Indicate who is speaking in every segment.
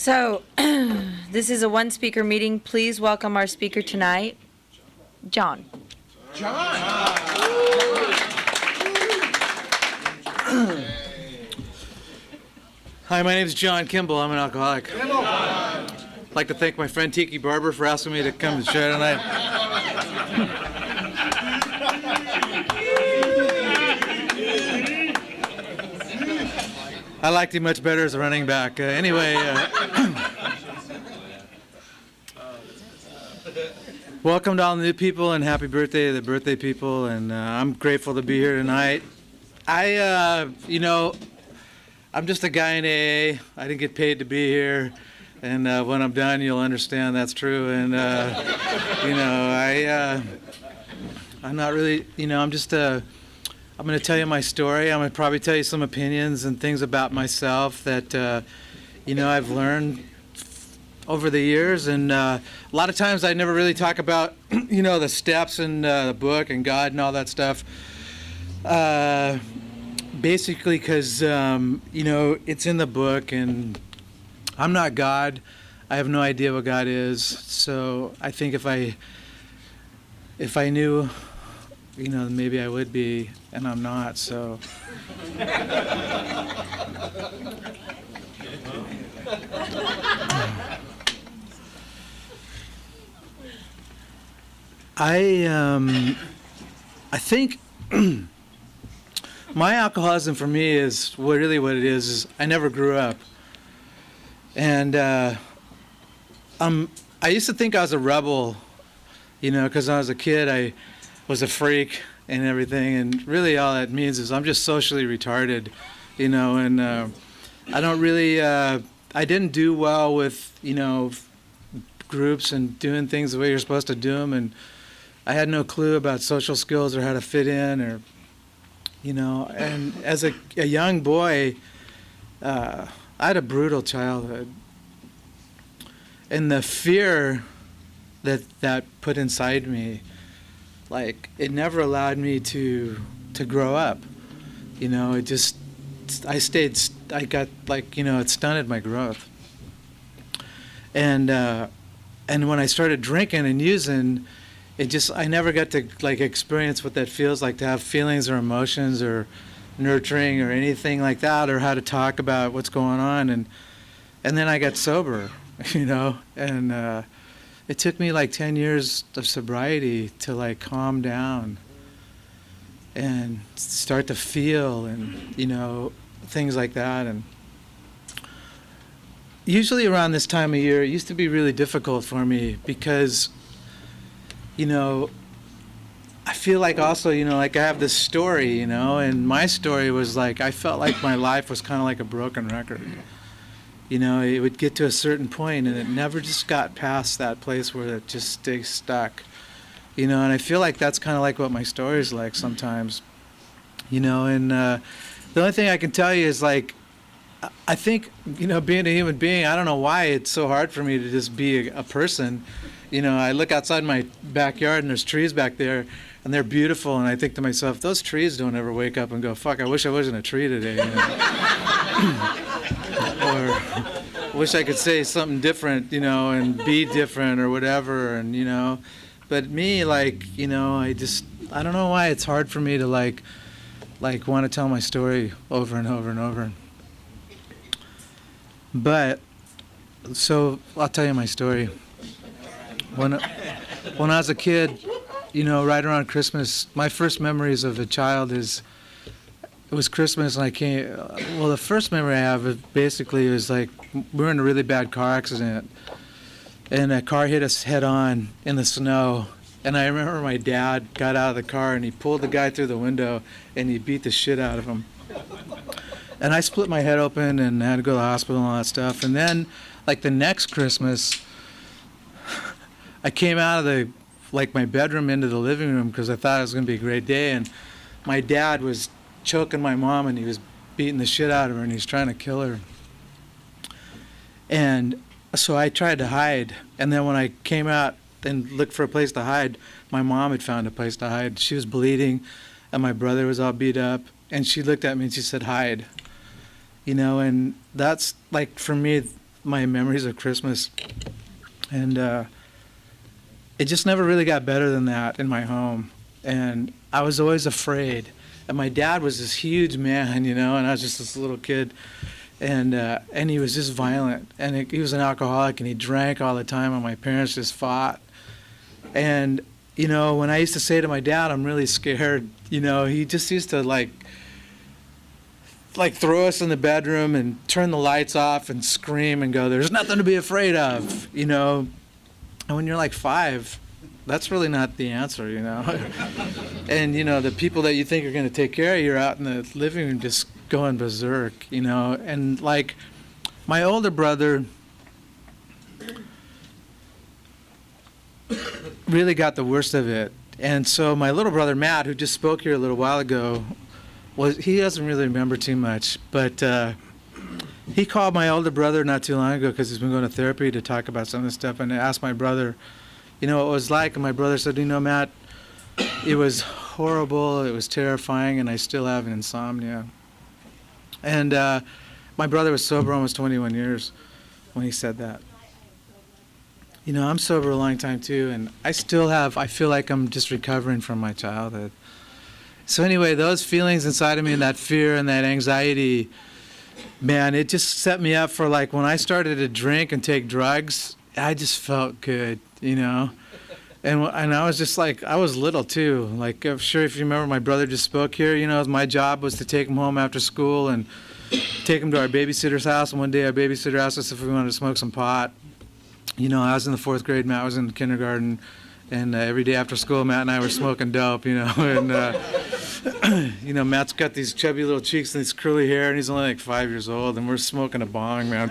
Speaker 1: So, this is a one-speaker meeting. Please welcome our speaker tonight, John.
Speaker 2: Hi, my name is John Kimball. I'm an alcoholic. I'd like to thank my friend Tiki Barber for asking me to come and share tonight. I liked him much better as a running back. Welcome to all the new people and happy birthday to the birthday people. And I'm grateful to be here tonight. I'm just a guy in AA. I didn't get paid to be here. And when I'm done, you'll understand that's true. And, I'm not really, I'm going to tell you my story. I'm going to probably tell you some opinions and things about myself that, I've learned over the years. And a lot of times I never really talk about, the steps in the book and God and all that stuff. Basically because, it's in the book and I'm not God. I have no idea what God is. So I think if I knew, maybe I would be, and I'm not, so. I think my alcoholism for me is really what it is I never grew up. And I used to think I was a rebel, because when I was a kid I was a freak and everything, and really all that means is I'm just socially retarded, and I don't really, I didn't do well with, groups and doing things the way you're supposed to do them, and I had no clue about social skills or how to fit in, or, and as a young boy, I had a brutal childhood, and the fear that put inside me, it never allowed me to grow up. It stunted my growth. And when I started drinking and using, I never got to experience what that feels like to have feelings or emotions or nurturing or anything like that, or how to talk about what's going on. And then I got sober, and it took me 10 years of sobriety to calm down and start to feel and, things like that. And usually around this time of year, it used to be really difficult for me because, I feel also, I have this story, and my story was I felt like my life was kind of like a broken record. It would get to a certain point and it never just got past that place where it just stays stuck. And I feel like that's kind of like what my story is like sometimes. And the only thing I can tell you is I think, being a human being, I don't know why it's so hard for me to just be a person. I look outside my backyard and there's trees back there and they're beautiful, and I think to myself, those trees don't ever wake up and go, fuck, I wish I wasn't a tree today. Or wish I could say something different, and be different or whatever, and but me, I don't know why it's hard for me to want to tell my story over and over and over. But so I'll tell you my story. When I was a kid, right around Christmas, my first memories of a child it was Christmas, and the first memory I have was we were in a really bad car accident, and a car hit us head on in the snow, and I remember my dad got out of the car and he pulled the guy through the window and he beat the shit out of him. And I split my head open and had to go to the hospital and all that stuff. And then, the next Christmas, I came out of my bedroom into the living room because I thought it was going to be a great day, and my dad was choking my mom and he was beating the shit out of her and he's trying to kill her. And so I tried to hide, and then when I came out and looked for a place to hide, my mom had found a place to hide. She was bleeding and my brother was all beat up, and she looked at me and she said, hide. And that's for me, my memories of Christmas. And it just never really got better than that in my home. And I was always afraid. And my dad was this huge man, and I was just this little kid. And he was just violent. And he was an alcoholic, and he drank all the time, and my parents just fought. And, when I used to say to my dad, I'm really scared, he just used to like throw us in the bedroom and turn the lights off and scream and go, there's nothing to be afraid of, And when you're like 5, that's really not the answer, And, the people that you think are going to take care of you are out in the living room just going berserk, And like my older brother really got the worst of it. And so my little brother, Matt, who just spoke here a little while ago, he doesn't really remember too much, but he called my older brother not too long ago because he's been going to therapy to talk about some of this stuff, and asked my brother, what it was like, and my brother said, Matt, it was horrible, it was terrifying, and I still have an insomnia. And my brother was sober almost 21 years when he said that. I'm sober a long time too, and I feel like I'm just recovering from my childhood. So anyway, those feelings inside of me and that fear and that anxiety, man, it just set me up for like when I started to drink and take drugs, I just felt good, And I was just like, I was little too. Like, I'm sure if you remember, my brother just spoke here, my job was to take him home after school and take him to our babysitter's house. And one day our babysitter asked us if we wanted to smoke some pot. I was in the 4th grade, Matt was in kindergarten, and every day after school, Matt and I were smoking dope, and, Matt's got these chubby little cheeks and this curly hair, and he's only like 5 years old, and we're smoking a bong, man, and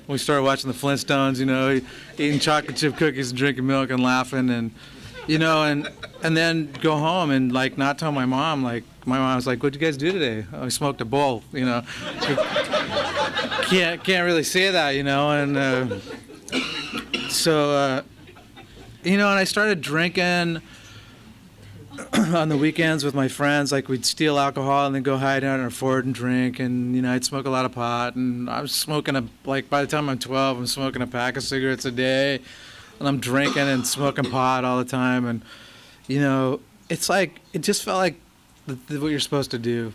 Speaker 2: we started watching the Flintstones, eating chocolate chip cookies and drinking milk and laughing, and, and then go home and, like, not tell my mom, like, my mom was like, what'd you guys do today? Oh, we smoked a bowl, Can't really say that, and so, and I started drinking on the weekends with my friends. Like, we'd steal alcohol and then go hide out in our Ford and drink, and, I'd smoke a lot of pot, and I was smoking by the time I'm 12, I'm smoking a pack of cigarettes a day, and I'm drinking and smoking pot all the time, and, it's like, it just felt like what you're supposed to do,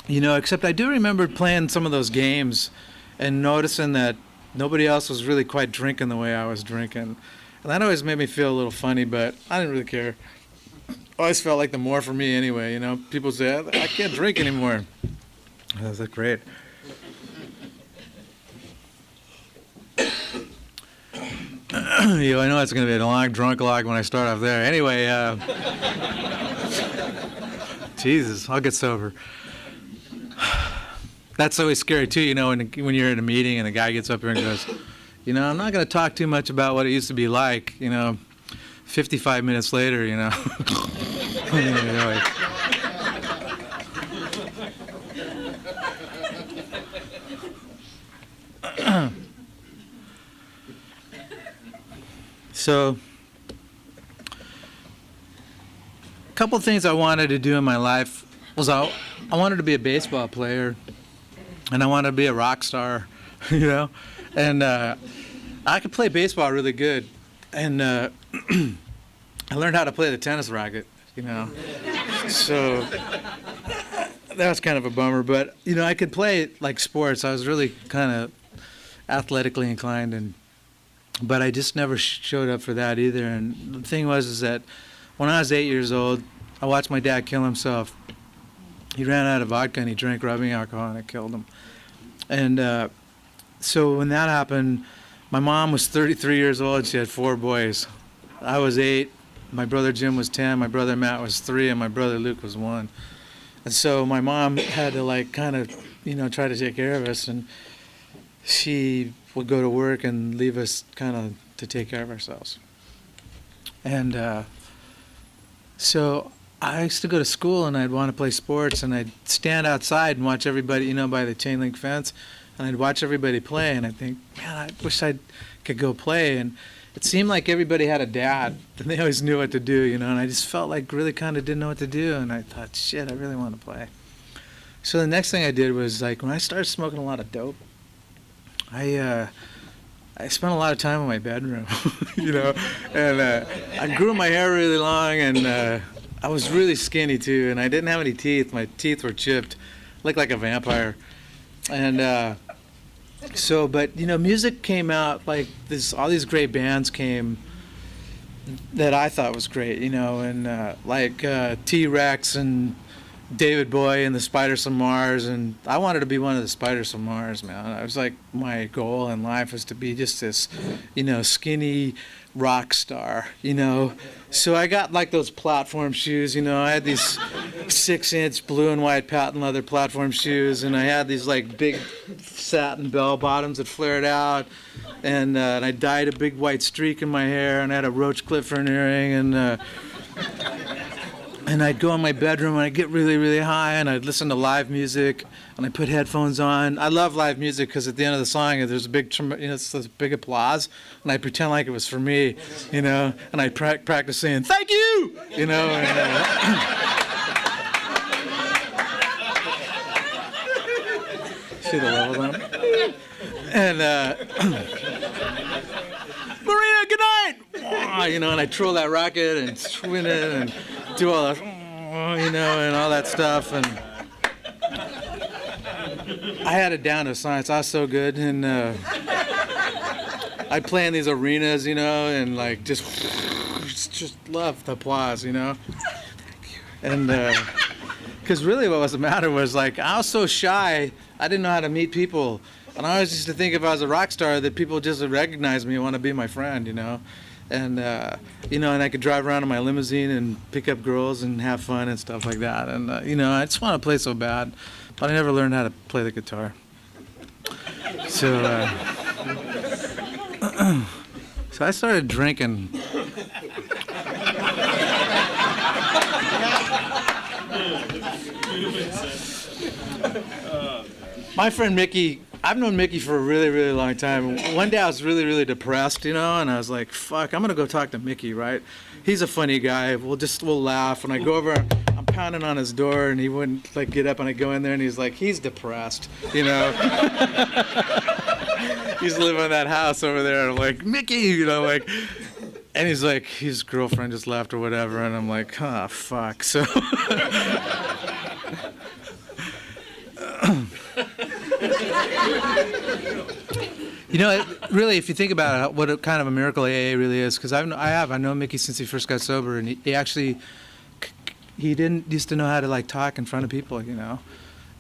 Speaker 2: except I do remember playing some of those games and noticing that nobody else was really quite drinking the way I was drinking. And that always made me feel a little funny, but I didn't really care. I always felt like the more for me anyway, People say, I can't drink anymore. I was like, great. I know it's going to be a long drunk log when I start off there. Anyway, Jesus, I'll get sober. That's always scary too, when you're in a meeting and a guy gets up here and goes, I'm not going to talk too much about what it used to be like, 55 minutes later, So, a couple things I wanted to do in my life was I wanted to be a baseball player, and I wanted to be a rock star, and I could play baseball really good, and I learned how to play the tennis racket, so that was kind of a bummer, but I could play like sports. I was really kind of athletically inclined, but I just never showed up for that either. And the thing is that when I was 8 years old, I watched my dad kill himself. He ran out of vodka and he drank rubbing alcohol, and it killed him. And so when that happened, my mom was 33 years old. She had 4 boys. I was 8. My brother Jim was 10. My brother Matt was 3, and my brother Luke was 1. And so my mom had to kind of, try to take care of us, and she would go to work and leave us kind of to take care of ourselves. And so I used to go to school, and I'd want to play sports, and I'd stand outside and watch everybody, by the chain link fence, and I'd watch everybody play, and I'd think, man, I wish I could go play. And it seemed like everybody had a dad, and they always knew what to do, and I just felt like really kind of didn't know what to do, and I thought, shit, I really want to play. So the next thing I did was, like, when I started smoking a lot of dope, I spent a lot of time in my bedroom, you know, and I grew my hair really long, and I was really skinny too, and I didn't have any teeth. My teeth were chipped, looked like a vampire, and so, but you know, music came out, like all these great bands came that I thought was great, you know, and like T-Rex and David Bowie and the Spiders from Mars, and I wanted to be one of the Spiders from Mars, man. It was like my goal in life was to be just this, you know, skinny rock star, you know. So I got like those platform shoes, you know. I had these 6-inch blue and white patent leather platform shoes, and I had these like big satin bell bottoms that flared out, and I dyed a big white streak in my hair, and I had a roach Clifford earring, and I'd go in my bedroom and I'd get really, really high, and I'd listen to live music, and I'd put headphones on. I love live music because at the end of the song, there's a big, you know, it's this big applause, and I pretend like it was for me, you know, and I'd practice saying, "Thank you," you know. And, see the level down? And, Marina, good night! You know, and I'd twirl that rocket and swing it and do all that, you know, and all that stuff, and I had it down to science. I was so good, and I'd play in these arenas, you know, and like just love the applause, you know. And because really what was the matter was, like, I was so shy, I didn't know how to meet people, and I always used to think if I was a rock star that people just would recognize me and want to be my friend, you know. And you know, and I could drive around in my limousine and pick up girls and have fun and stuff like that. And you know, I just want to play so bad, but I never learned how to play the guitar. So so I started drinking. My friend Mickey, I've known Mickey for a really, really long time. One day I was really, really depressed, you know, and I was like, fuck, I'm gonna go talk to Mickey, right? He's a funny guy, we'll laugh. And I go over, I'm pounding on his door, and he wouldn't like get up, and I go in there and he's like, he's depressed, you know. He's living in that house over there, and I'm like, Mickey, you know, like, and he's like, his girlfriend just left or whatever, and I'm like, oh, fuck, so. You know, really, if you think about it, what kind of a miracle AA really is, because I've known Mickey since he first got sober, and he actually, he didn't used to know how to like talk in front of people, you know,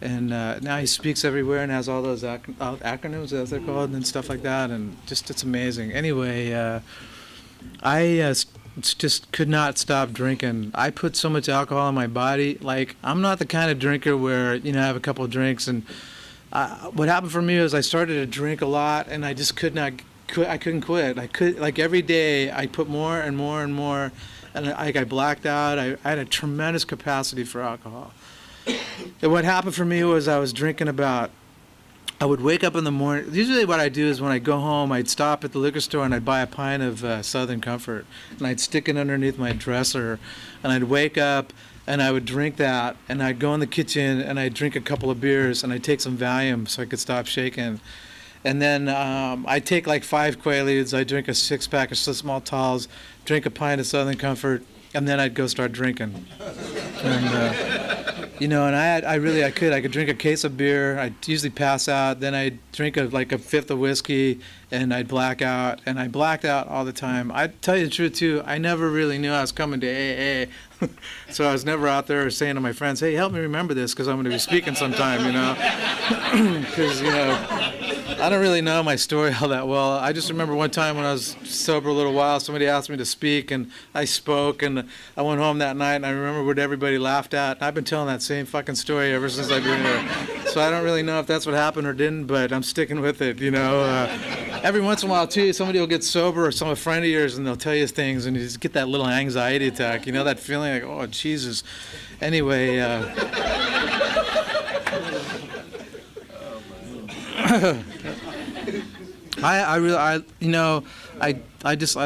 Speaker 2: and now he speaks everywhere and has all those acronyms, as they're called, and stuff like that, and just it's amazing. Anyway, I just could not stop drinking. I put so much alcohol in my body. Like, I'm not the kind of drinker where, you know, I have a couple of drinks and. What happened for me was I started to drink a lot, and I just couldn't quit. I could, like, every day I put more and more and more, and I blacked out. I had a tremendous capacity for alcohol. And what happened for me was I was drinking I would wake up in the morning. Usually what I do is when I go home, I'd stop at the liquor store and I'd buy a pint of Southern Comfort, and I'd stick it underneath my dresser, and I'd wake up, and I would drink that, and I'd go in the kitchen, and I'd drink a couple of beers, and I'd take some Valium so I could stop shaking. And then I'd take like 5 Quaaludes, I'd drink a 6-pack of small talls, drink a pint of Southern Comfort, and then I'd go start drinking. And, you know, and I could drink a case of beer, I'd usually pass out, then I'd drink like a fifth of whiskey, and I'd black out, and I blacked out all the time. I'd tell you the truth too, I never really knew I was coming to AA. So I was never out there saying to my friends, hey, help me remember this because I'm going to be speaking sometime, you know. Because, you know, I don't really know my story all that well. I just remember one time when I was sober a little while, somebody asked me to speak, and I spoke, and I went home that night, and I remember what everybody laughed at. And I've been telling that same fucking story ever since I've been here. So I don't really know if that's what happened or didn't, but I'm sticking with it, you know. Every once in a while, too, somebody will get sober, or some friend of yours, and they'll tell you things, and you just get that little anxiety attack, you know, that feeling like, oh, Jesus. Anyway, I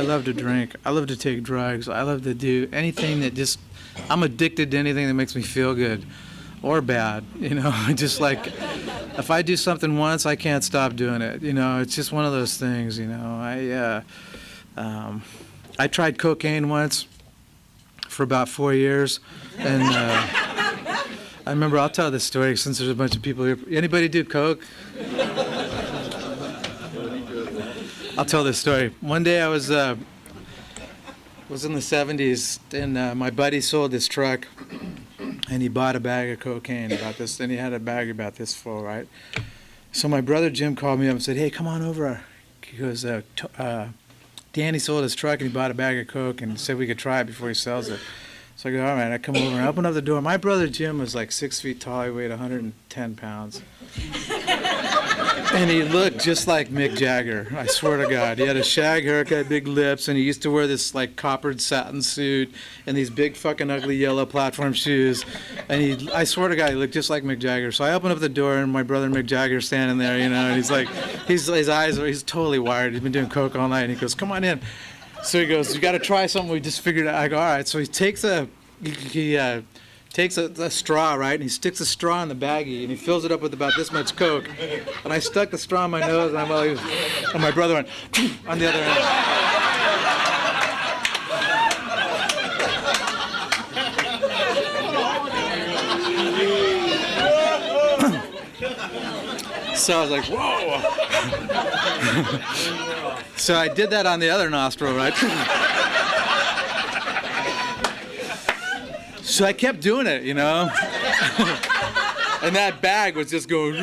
Speaker 2: love to drink. I love to take drugs. I love to do anything that just, I'm addicted to anything that makes me feel good. or bad. Just like if I do something once, I can't stop doing it. It's just one of those things. I tried cocaine once for about 4 years, and I remember, I'll tell this story since there's a bunch of people here. Anybody do coke? I'll tell this story. One day I was in the 70s, and my buddy sold his truck, and he bought a bag of cocaine about this, and he had a bag about this full, right? So my brother Jim called me up and said, hey, come on over. He goes, Danny sold his truck, and he bought a bag of coke, and said we could try it before he sells it. So I go, all right, I come over and I open up the door. My brother Jim was like 6 feet tall. He weighed 110 pounds. And he looked just like Mick Jagger, I swear to God. He had a shag haircut, big lips, and he used to wear this like coppered satin suit and these big fucking ugly yellow platform shoes. And I swear to God, he looked just like Mick Jagger. So I open up the door, and my brother Mick Jagger's standing there, and he's like, his eyes he's totally wired. He's been doing coke all night, and he goes, come on in. So he goes, you got to try something we just figured out. I go, all right. So he takes takes a straw, right, and he sticks a straw in the baggie, and he fills it up with about this much coke. And I stuck the straw in my nose, and my brother went on the other end. So I was like, whoa. So I did that on the other nostril, right? So I kept doing it, and that bag was just going,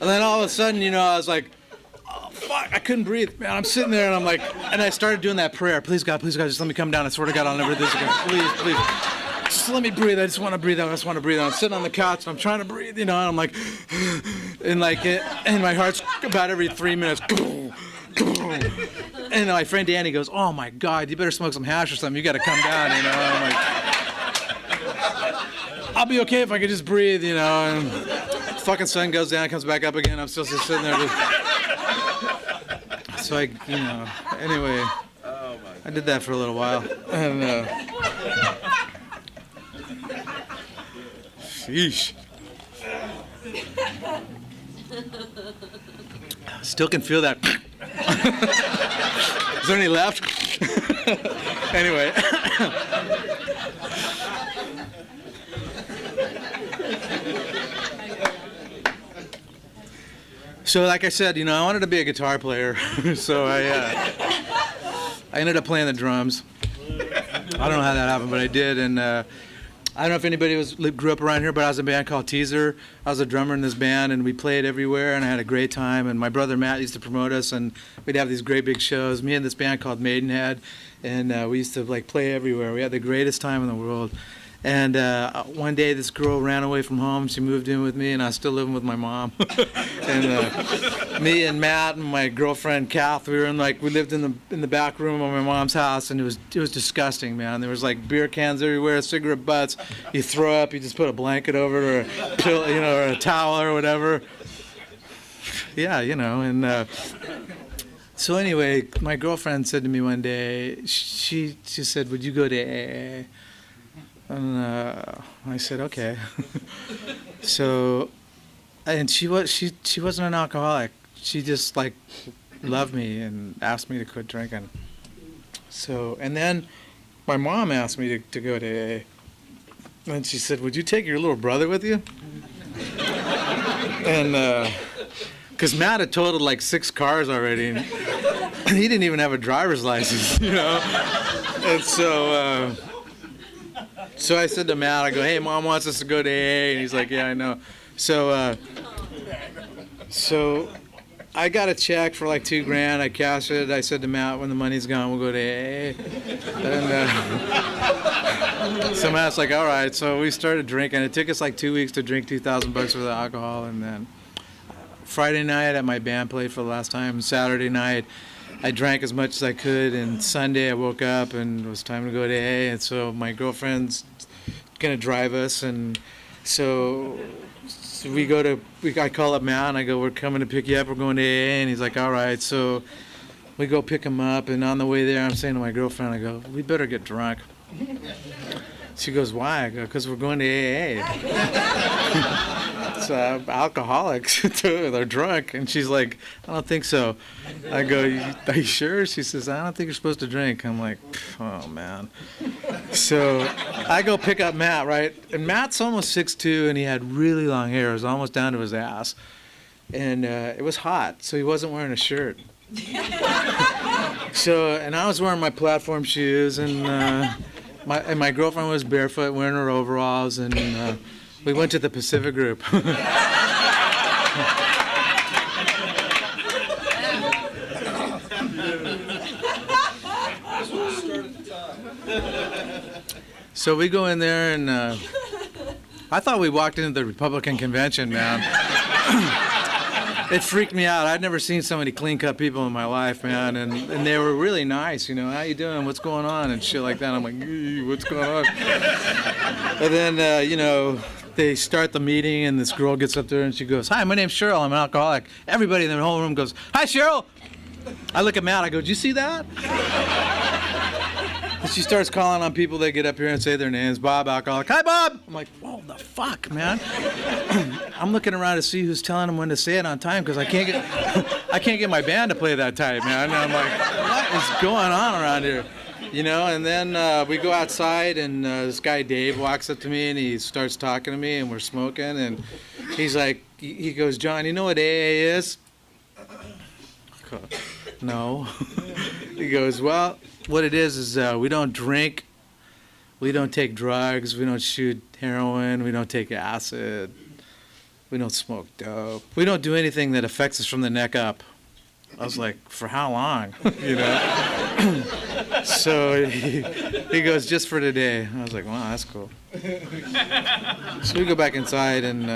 Speaker 2: And then all of a sudden, I was like, oh, fuck, I couldn't breathe, man. I'm sitting there, and I'm like, and I started doing that prayer. Please, God, just let me come down. I swear to God, I'll never do this again. Please. Just let me breathe. I just want to breathe out. I'm sitting on the couch, and I'm trying to breathe, and I'm like, and my heart's about every 3 minutes. And my friend Danny goes, oh my God, you better smoke some hash or something. You got to come down, I'm like, I'll be okay if I could just breathe, And fucking sun goes down, comes back up again. I'm still just sitting there. So anyway, I did that for a little while, and sheesh. Still can feel that. Is there any left? Anyway. So like I said, I wanted to be a guitar player. So I ended up playing the drums. I don't know how that happened, but I did. And I don't know if anybody grew up around here, but I was in a band called Teaser. I was a drummer in this band, and we played everywhere, and I had a great time. And my brother Matt used to promote us, and we'd have these great big shows. Me and this band called Maidenhead, and we used to play everywhere. We had the greatest time in the world. And one day, this girl ran away from home. She moved in with me, and I was still living with my mom. And me and Matt and my girlfriend Kath, we lived in the back room of my mom's house, and it was disgusting, man. There was beer cans everywhere, cigarette butts. You throw up, you just put a blanket over it, or a pill, or a towel or whatever. Yeah, And so anyway, my girlfriend said to me one day, she said, "Would you go to AA?" And I said, okay. So, and she wasn't an alcoholic. She just loved me and asked me to quit drinking. So, and then my mom asked me to go to AA. And she said, would you take your little brother with you? And, because Matt had totaled 6 cars already, and he didn't even have a driver's license, And so, so I said to Matt, I go, hey, Mom wants us to go to AA, and he's like, yeah, I know. So, so I got a check for $2,000. I cashed it. I said to Matt, when the money's gone, we'll go to AA. And so Matt's like, all right. So we started drinking. It took us 2 weeks to drink $2,000 worth of alcohol, and then Friday night at my band played for the last time. Saturday night, I drank as much as I could, and Sunday I woke up and it was time to go to AA, and so my girlfriend's gonna drive us, and so I call up Matt and I go, we're coming to pick you up, we're going to AA, and he's like, all right. So we go pick him up, and on the way there I'm saying to my girlfriend, I go, we better get drunk. She goes, why? I go, because we're going to AA. It's alcoholics too. They're drunk. And she's like, I don't think so. I go, are you sure? She says, I don't think you're supposed to drink. I'm like, oh man. So I go pick up Matt, right? And Matt's almost 6'2", and he had really long hair. It was almost down to his ass. And it was hot, so he wasn't wearing a shirt. And I was wearing my platform shoes, and my girlfriend was barefoot wearing her overalls, and we went to the Pacific Group. So we go in there, and I thought we walked into the Republican convention, man. It freaked me out. I'd never seen so many clean-cut people in my life, man, and they were really nice, you know, how you doing, what's going on, and shit like that. I'm like, what's going on? And then, you know, they start the meeting, and this girl gets up there, and she goes, hi, my name's Cheryl, I'm an alcoholic. Everybody in the whole room goes, hi, Cheryl! I look at Matt, I go, did you see that? And she starts calling on people that get up here and say their names. Bob, alcoholic. Hi, Bob! I'm like, whoa, the fuck, man? I'm looking around to see who's telling them when to say it on time, because I can't get my band to play that tight, man. And I'm like, what is going on around here? You know, and then we go outside, and this guy Dave walks up to me, and he starts talking to me, and we're smoking, and he's like, he goes, John, you know what AA is? No. He goes, well, what it is we don't drink, we don't take drugs, we don't shoot heroin, we don't take acid, we don't smoke dope, we don't do anything that affects us from the neck up. I was like, for how long? You know? So he goes, just for today. I was like, wow, that's cool. So we go back inside, and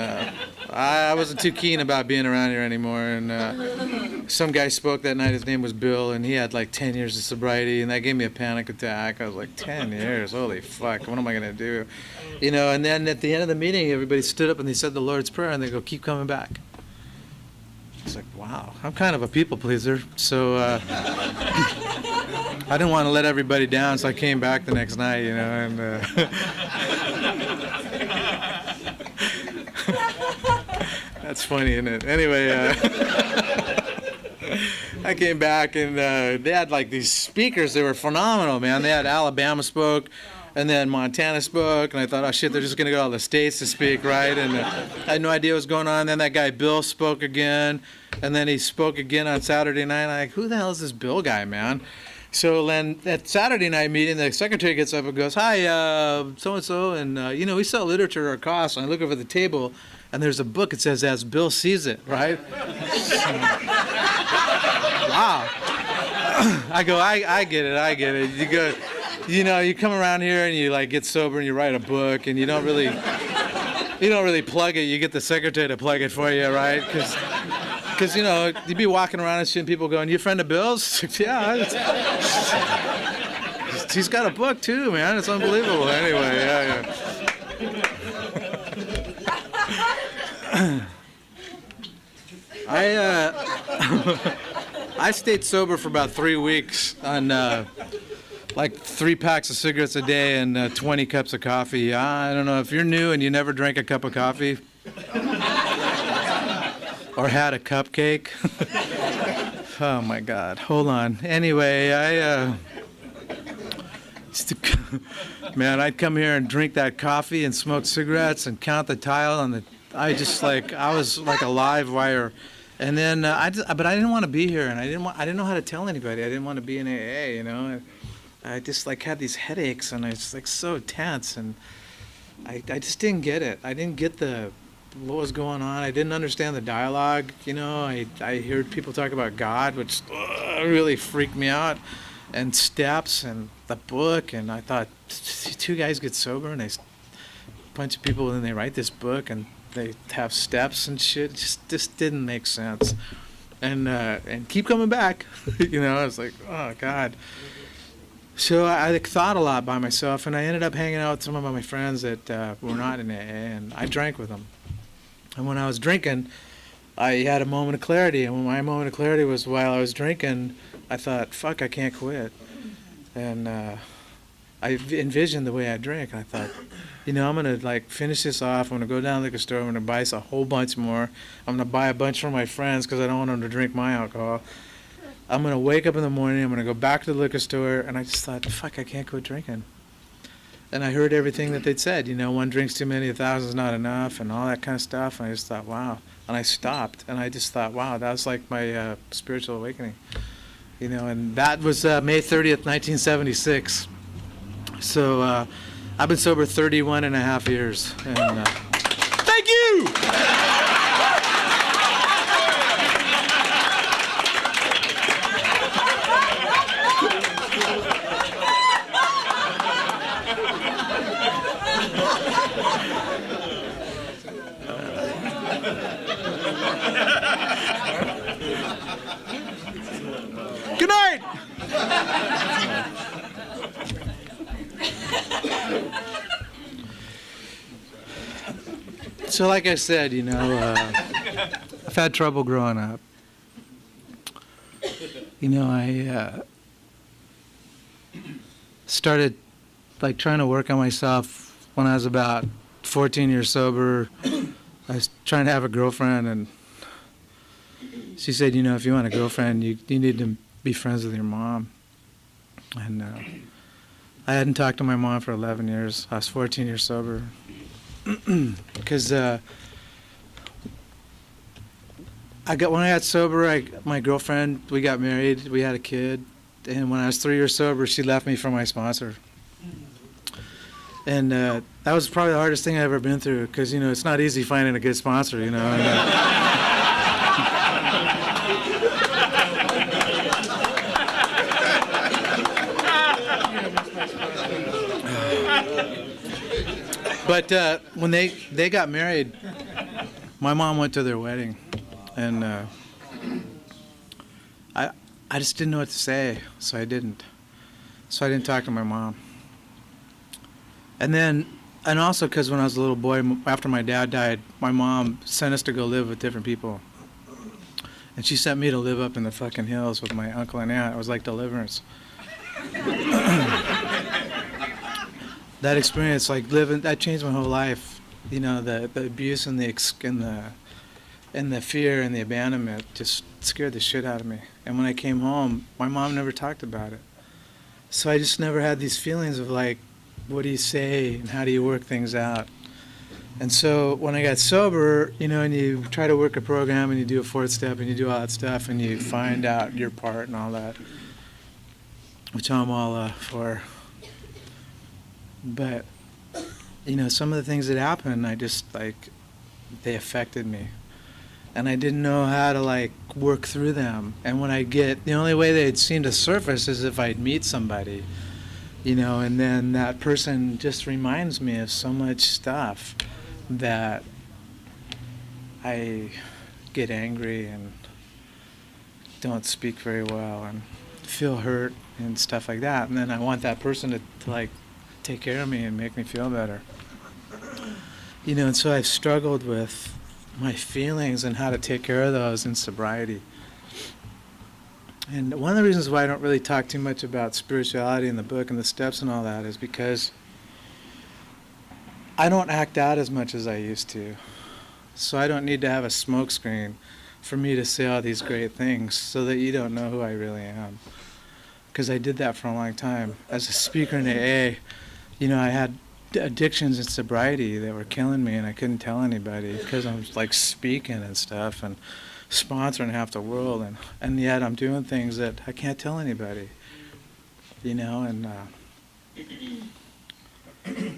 Speaker 2: I wasn't too keen about being around here anymore. And some guy spoke that night. His name was Bill, and he had like 10 years of sobriety, and that gave me a panic attack. I was like, 10 years? Holy fuck, what am I going to do? You know, and then at the end of the meeting, everybody stood up and they said the Lord's Prayer, and they go, keep coming back. It's like, wow, I'm kind of a people pleaser, so I didn't want to let everybody down, so I came back the next night, you know, and that's funny, isn't it? Anyway, I came back, and they had like these speakers. They were phenomenal, man. They had Alabama spoke, and then Montana spoke, and I thought, oh shit, they're just gonna get all the states to speak, right? And I had no idea what was going on. Then that guy Bill spoke again, and then he spoke again on Saturday night. I'm like, who the hell is this Bill guy, man? So then at Saturday night meeting, the secretary gets up and goes, hi, so-and-so, and you know, we sell literature at our cost. And I look over the table, and there's a book. It says, as Bill sees it, right? Wow. I go, I get it. You go, you know, you come around here and you like get sober and you write a book, and you don't really plug it. You get the secretary to plug it for you, right? Because you know, you'd be walking around and shit, and people going, you a friend of Bill's? Yeah. He's got a book too, man. It's unbelievable. Anyway, yeah. I stayed sober for about 3 weeks on like 3 packs of cigarettes a day and 20 cups of coffee. I don't know if you're new and you never drank a cup of coffee or had a cupcake. Oh my God! Hold on. Anyway, man, I'd come here and drink that coffee and smoke cigarettes and count the tile on the. I was like a live wire. And then, but I didn't want to be here, and I didn't know how to tell anybody. I didn't want to be in AA, you know. I just like had these headaches, and I was like so tense, and I just didn't get it. I didn't get what was going on. I didn't understand the dialogue, you know. I heard people talk about God, which really freaked me out, and steps and the book, and I thought 2 guys get sober, and a bunch of people, and they write this book, and they have steps and shit. It just didn't make sense. And keep coming back. You know, I was like, oh God. So I thought a lot by myself, and I ended up hanging out with some of my friends that were not in AA, and I drank with them. And when I was drinking, I had a moment of clarity, and my moment of clarity was while I was drinking, I thought, fuck, I can't quit. And I envisioned the way I drink. I thought, you know, I'm gonna like finish this off. I'm gonna go down to the liquor store. I'm gonna buy a whole bunch more. I'm gonna buy a bunch for my friends because I don't want them to drink my alcohol. I'm gonna wake up in the morning. I'm gonna go back to the liquor store, and I just thought, fuck, I can't go drinking. And I heard everything that they'd said. You know, one drinks too many, 1,000's not enough, and all that kind of stuff. And I just thought, wow. And I stopped, and I just thought, wow, that was like my spiritual awakening. You know, and that was May 30th, 1976. So I've been sober 31 and a half years. And thank you! Good night! So like I said, you know, I've had trouble growing up. You know, I started like trying to work on myself when I was about 14 years sober. I was trying to have a girlfriend, and she said, you know, if you want a girlfriend, you need to be friends with your mom. And I hadn't talked to my mom for 11 years. I was 14 years sober. Because when I got sober, my girlfriend, we got married, we had a kid, and when I was 3 years sober, she left me for my sponsor. And that was probably the hardest thing I've ever been through, because, you know, it's not easy finding a good sponsor, you know. And, but when they got married, my mom went to their wedding, and I just didn't know what to say, so I didn't. So I didn't talk to my mom. And also because when I was a little boy, after my dad died, my mom sent us to go live with different people. And she sent me to live up in the fucking hills with my uncle and aunt. It was like deliverance. That experience, like living, that changed my whole life. You know, the abuse and the fear and the abandonment just scared the shit out of me. And when I came home, my mom never talked about it. So I just never had these feelings of like, what do you say and how do you work things out? And so when I got sober, you know, and you try to work a program and you do a fourth step and you do all that stuff and you find out your part and all that, which I'm all for. But, you know, some of the things that happened, I just, like, they affected me. And I didn't know how to, like, work through them. And when the only way they'd seem to surface is if I'd meet somebody, you know, and then that person just reminds me of so much stuff that I get angry and don't speak very well and feel hurt and stuff like that. And then I want that person to like, take care of me and make me feel better. You know, and so I've struggled with my feelings and how to take care of those in sobriety. And one of the reasons why I don't really talk too much about spirituality in the book and the steps and all that is because I don't act out as much as I used to. So I don't need to have a smoke screen for me to say all these great things so that you don't know who I really am. Because I did that for a long time. As a speaker in AA, you know, I had addictions and sobriety that were killing me, and I couldn't tell anybody because I was like speaking and stuff and sponsoring half the world, and yet I'm doing things that I can't tell anybody, you know, and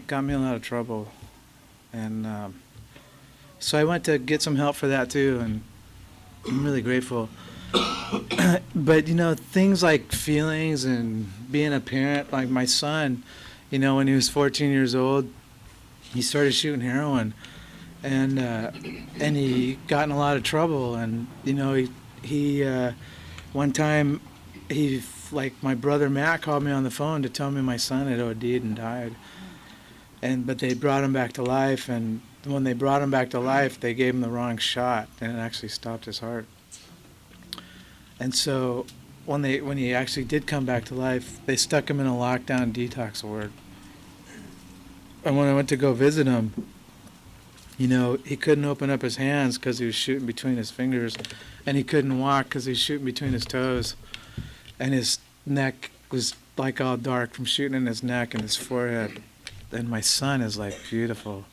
Speaker 2: got me in a lot of trouble. And so I went to get some help for that too, and I'm really grateful. But, you know, things like feelings and being a parent, like my son, you know, when he was 14 years old, he started shooting heroin, and he got in a lot of trouble. And, you know, he one time, like my brother Matt called me on the phone to tell me my son had OD'd and died. But they brought him back to life, and when they brought him back to life, they gave him the wrong shot, and it actually stopped his heart. And so when he actually did come back to life, they stuck him in a lockdown detox ward. And when I went to go visit him, you know, he couldn't open up his hands because he was shooting between his fingers, and he couldn't walk because he was shooting between his toes, and his neck was like all dark from shooting in his neck and his forehead. And my son is like beautiful,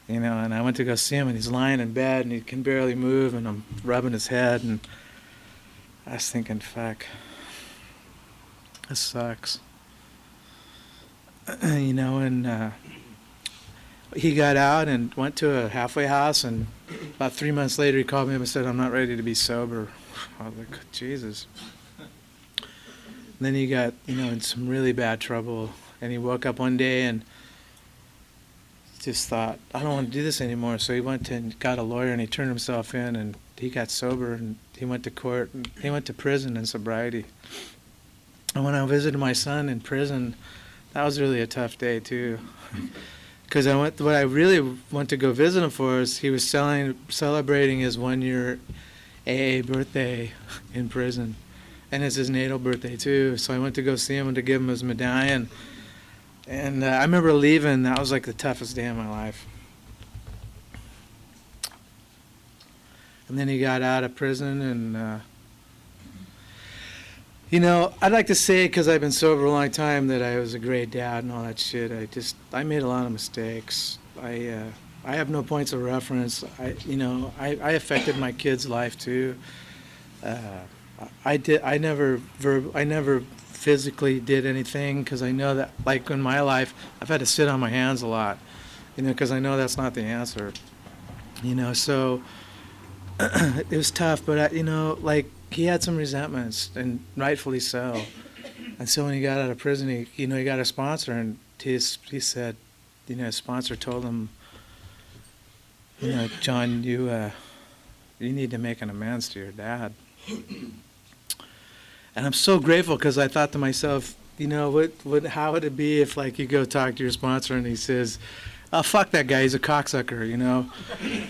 Speaker 2: you know, and I went to go see him, and he's lying in bed and he can barely move, and I'm rubbing his head, and I was thinking, fuck, this sucks. You know, and he got out and went to a halfway house, and about 3 months later he called me up and said, I'm not ready to be sober. I was like, Jesus. And then he got, you know, in some really bad trouble, and he woke up one day and just thought, I don't want to do this anymore. So he went and got a lawyer, and he turned himself in, and he got sober, and he went to court, and he went to prison in sobriety. And when I visited my son in prison, that was really a tough day too. Because what I really went to go visit him for is he was celebrating his 1-year AA birthday in prison. And it's his natal birthday too. So I went to go see him and to give him his medallion. And I remember leaving, that was like the toughest day of my life. And then he got out of prison, and you know, I'd like to say, because I've been sober a long time, that I was a great dad and all that shit. I made a lot of mistakes. I have no points of reference. I affected my kid's life too. I never physically did anything, because I know that, like in my life, I've had to sit on my hands a lot, you know, because I know that's not the answer, you know. So it was tough, but you know, like, he had some resentments, and rightfully so. And so when he got out of prison, he got a sponsor, and he said, you know, his sponsor told him, you know, John, you need to make an amends to your dad. And I'm so grateful, because I thought to myself, you know, how would it be if, like, you go talk to your sponsor and he says, oh, fuck that guy, he's a cocksucker, you know.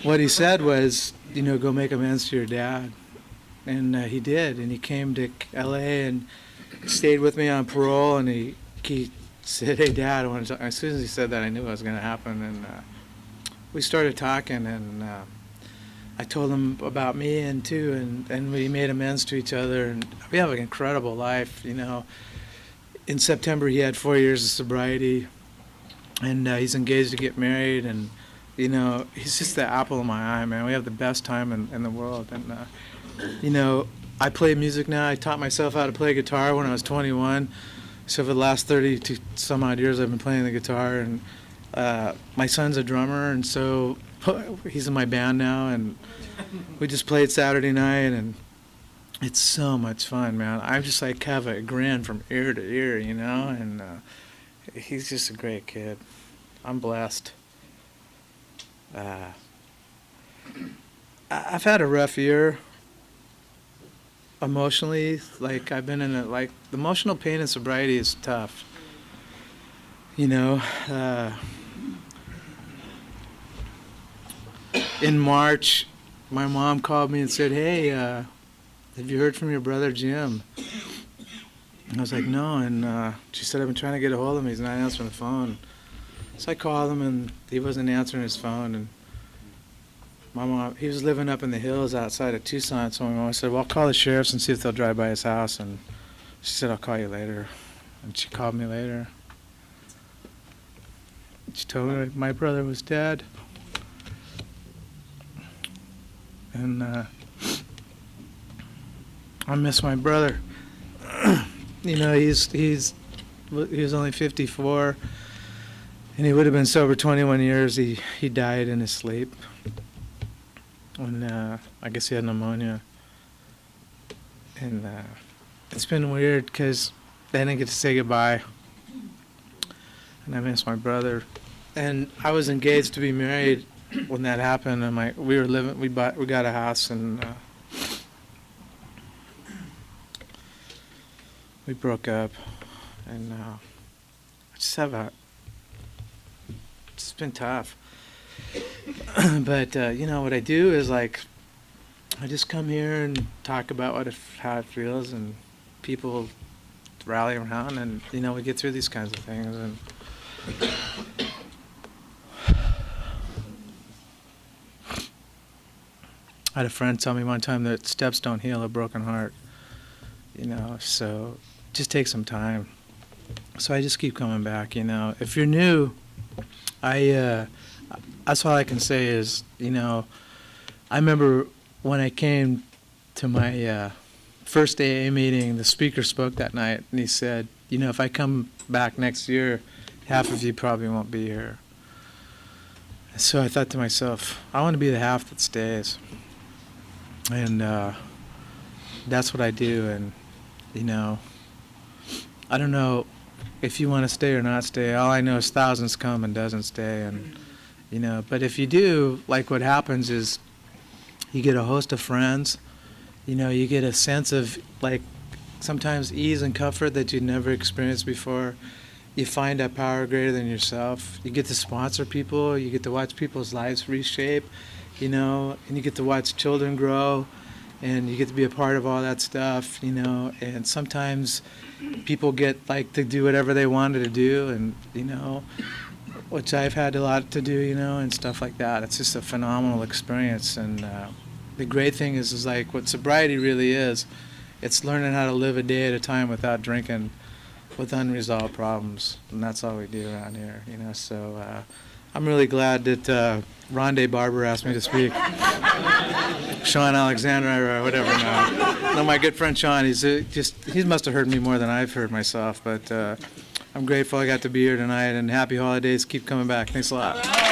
Speaker 2: What he said was, you know, go make amends to your dad. And he did, and he came to L.A. and stayed with me on parole, and he said, hey, Dad, as soon as he said that, I knew it was going to happen. And we started talking, and I told him about me and we made amends to each other, and we have an incredible life, you know. In September, he had 4 years of sobriety, and he's engaged to get married, and, you know, he's just the apple of my eye, man. We have the best time in the world, and you know, I play music now. I taught myself how to play guitar when I was 21. So for the last 30 to some odd years, I've been playing the guitar. And my son's a drummer, and so he's in my band now. And we just played Saturday night, and it's so much fun, man. I just like have a grin from ear to ear, you know. And he's just a great kid. I'm blessed. I've had a rough year. Emotionally, like, I've been in the emotional pain in sobriety is tough, you know. In March, my mom called me and said, hey, have you heard from your brother Jim? And I was like, no. And she said, I've been trying to get a hold of him, he's not answering the phone. So I called him, and he wasn't answering his phone. And my mom, he was living up in the hills outside of Tucson, so my mom said, well, I'll call the sheriffs and see if they'll drive by his house. And she said, I'll call you later. And she called me later. She told me my brother was dead. And I miss my brother. You know, he was only 54, and he would have been sober 21 years. He died in his sleep. And I guess he had pneumonia. And it's been weird, because I didn't get to say goodbye. And I miss my brother. And I was engaged to be married when that happened. And we got a house, and we broke up. And I just it's been tough. But you know, what I do is, like, I just come here and talk about how it feels, and people rally around, and we get through these kinds of things. And I had a friend tell me one time that steps don't heal a broken heart. So just take some time. So I just keep coming back. If you're new, that's all I can say is, I remember when I came to my first AA meeting, the speaker spoke that night, and he said, if I come back next year, half of you probably won't be here. So I thought to myself, I want to be the half that stays. And that's what I do. And, I don't know if you want to stay or not stay. All I know is thousands come and doesn't stay. And, but if you do, like what happens is you get a host of friends. You get a sense of, like, sometimes ease and comfort that you'd never experienced before. You find a power greater than yourself. You get to sponsor people. You get to watch people's lives reshape, and you get to watch children grow, and you get to be a part of all that stuff, and sometimes people get, like, to do whatever they wanted to do, and, which I've had a lot to do, and stuff like that. It's just a phenomenal experience. And the great thing is like what sobriety really is. It's learning how to live a day at a time without drinking, with unresolved problems, and that's all we do around here. So I'm really glad that Rondé Barber asked me to speak. Sean Alexander or whatever. No, my good friend Sean. He must have heard me more than I've heard myself. But I'm grateful I got to be here tonight, and happy holidays. Keep coming back. Thanks a lot.